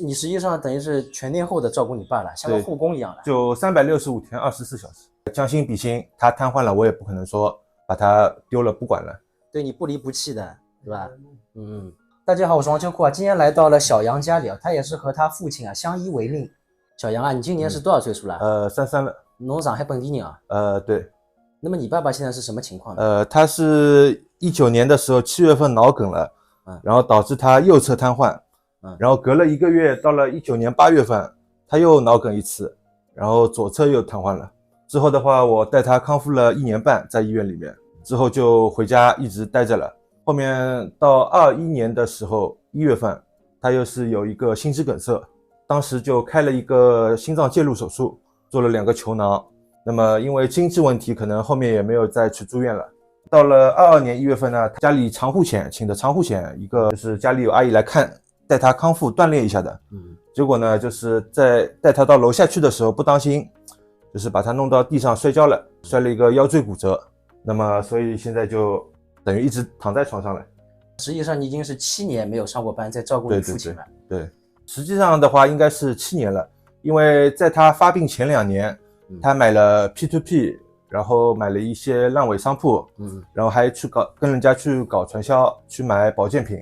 你实际上等于是全天候的照顾你爸了，像个护工一样的。就365天24小时，将心比心，他瘫痪了，我也不可能说把他丢了不管了。对你不离不弃的，对吧？大家好，我是王秋库啊，今天来到了小杨家里啊，他也是和他父亲啊相依为命。小杨啊，你今年是多少岁数了？33了。侬上海本地人啊？对。那么你爸爸现在是什么情况呢？他是19年的时候7月份脑梗了，然后导致他右侧瘫痪，然后隔了1个月，到了19年8月份，他又脑梗一次，然后左侧又瘫痪了。之后的话，我带他康复了1年半，在医院里面，之后就回家一直待着了。后面到21年的时候1月份，他又是有一个心肌梗塞，当时就开了一个心脏介入手术，做了2个球囊。那么因为经济问题，可能后面也没有再去住院了。到了22年1月份呢，家里长护险请的长护险，一个就是家里有阿姨来看，带他康复锻炼一下的。结果呢，就是在带他到楼下去的时候不当心，就是把他弄到地上摔跤了，摔了一个腰椎骨折。那么所以现在就等于一直躺在床上了。实际上你已经是7年没有上过班，在照顾你父亲了。对，实际上的话应该是7年了，因为在他发病前2年。他买了 P2P， 然后买了一些烂尾商铺，然后还去跟人家去搞传销，去买保健品，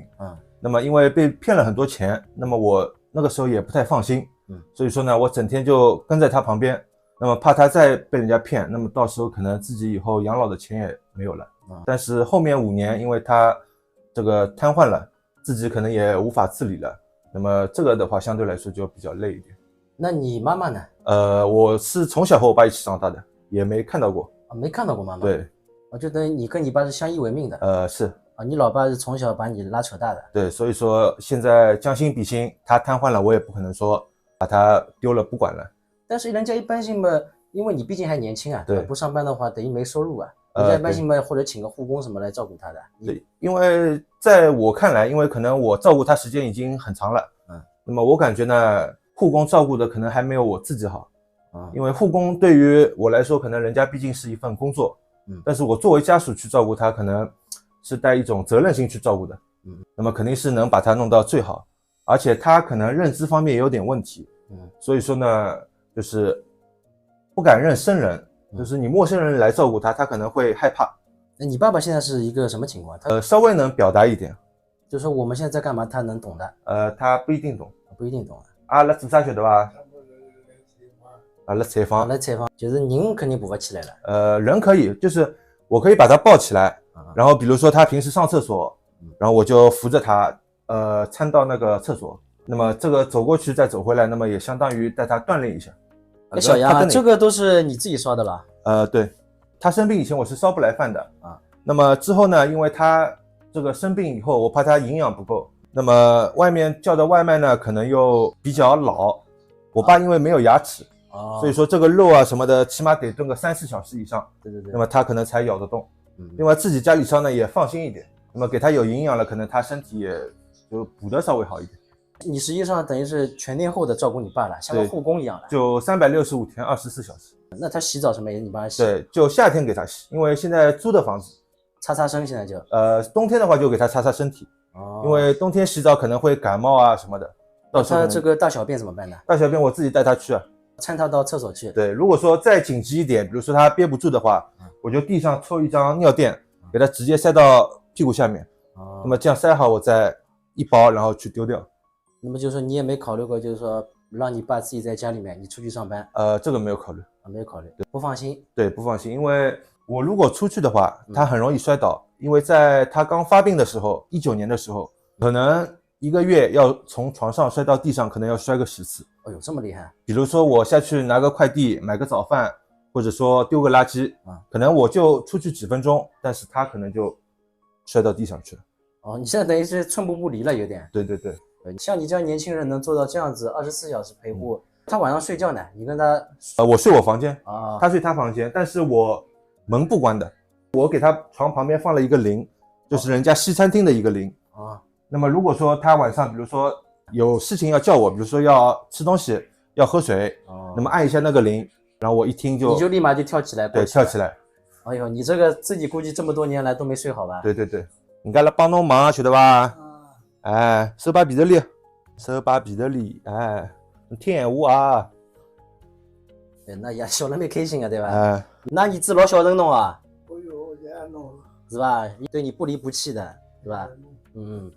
那么因为被骗了很多钱，那么我那个时候也不太放心，所以说呢，我整天就跟在他旁边，那么怕他再被人家骗，那么到时候可能自己以后养老的钱也没有了。但是后面5年，因为他这个瘫痪了，自己可能也无法自理了，那么这个的话相对来说就比较累一点。那你妈妈呢？我是从小和我爸一起长大的，也没看到过。没看到过妈妈。对，就等于你跟你爸是相依为命的。是。你老爸是从小把你拉扯大的。对，所以说现在将心比心，他瘫痪了，我也不可能说把他丢了不管了。但是人家一般性嘛，因为你毕竟还年轻啊，对，不上班的话等于没收入啊。人家一般性嘛，或者请个护工什么来照顾他的。对，因为在我看来，因为可能我照顾他时间已经很长了，那么我感觉呢，护工照顾的可能还没有我自己好，因为护工对于我来说，可能人家毕竟是一份工作，但是我作为家属去照顾他，可能是带一种责任心去照顾的，那么肯定是能把他弄到最好，而且他可能认知方面也有点问题，所以说呢，就是不敢认生人，就是你陌生人来照顾他，他可能会害怕。那你爸爸现在是一个什么情况？稍微能表达一点，就是说我们现在在干嘛，他能懂的？他不一定懂，不一定懂。阿拉做啥晓得吧？阿拉采访，就是人肯定爬不起来了。人可以，就是我可以把他抱起来，然后比如说他平时上厕所，然后我就扶着他，搀到那个厕所。那么这个走过去再走回来，那么也相当于带他锻炼一下。小杨，这个都是你自己烧的吧？对，他生病以前我是烧不来饭的啊。那么之后呢，因为他这个生病以后，我怕他营养不够。那么外面叫的外卖呢，可能又比较老，我爸因为没有牙齿，所以说这个肉啊什么的，起码得炖个3-4小时以上。对。那么他可能才咬得动。另外自己家里烧呢也放心一点，那么给他有营养了，可能他身体也就补得稍微好一点。你实际上等于是全天候的照顾你爸了，像个护工一样的。就365天24小时。那他洗澡什么也你帮他洗？对，就夏天给他洗，因为现在租的房子，擦身现在就。冬天的话就给他擦身体。因为冬天洗澡可能会感冒啊什么的。他这个大小便怎么办呢？大小便我自己带他去啊，搀他到厕所去。对，如果说再紧急一点，比如说他憋不住的话，我就地上抽一张尿垫，给他直接塞到屁股下面。那么这样塞好，我再一包，然后去丢掉。那么就是说你也没考虑过，就是说让你爸自己在家里面，你出去上班？这个没有考虑。没有考虑，不放心。对，不放心，因为我如果出去的话，他很容易摔倒，因为在他刚发病的时候，19年的时候，可能1个月要从床上摔到地上，可能要摔个10次。哎呦，这么厉害！比如说我下去拿个快递，买个早饭，或者说丢个垃圾，可能我就出去几分钟，但是他可能就摔到地上去了。你现在等于是寸步不离了，有点。对。像你这样年轻人能做到这样子24小时陪护，他晚上睡觉呢，你跟他我睡我房间他睡他房间，但是我门不关的，我给他床旁边放了一个铃，就是人家西餐厅的一个铃那么如果说他晚上比如说有事情要叫我，比如说要吃东西要喝水那么按一下那个铃，然后我一听你就立马就跳起来。对，跳起来。哎呦，你这个自己估计这么多年来都没睡好吧？对，人家来帮侬忙晓得吧？哎，手把皮头力。手把彼得里，哎，听闲话啊，对，那也小人蛮开心的，对吧？哎，那儿子老孝顺侬啊，哎呦，也弄了，是吧？对你不离不弃的，是吧？嗯。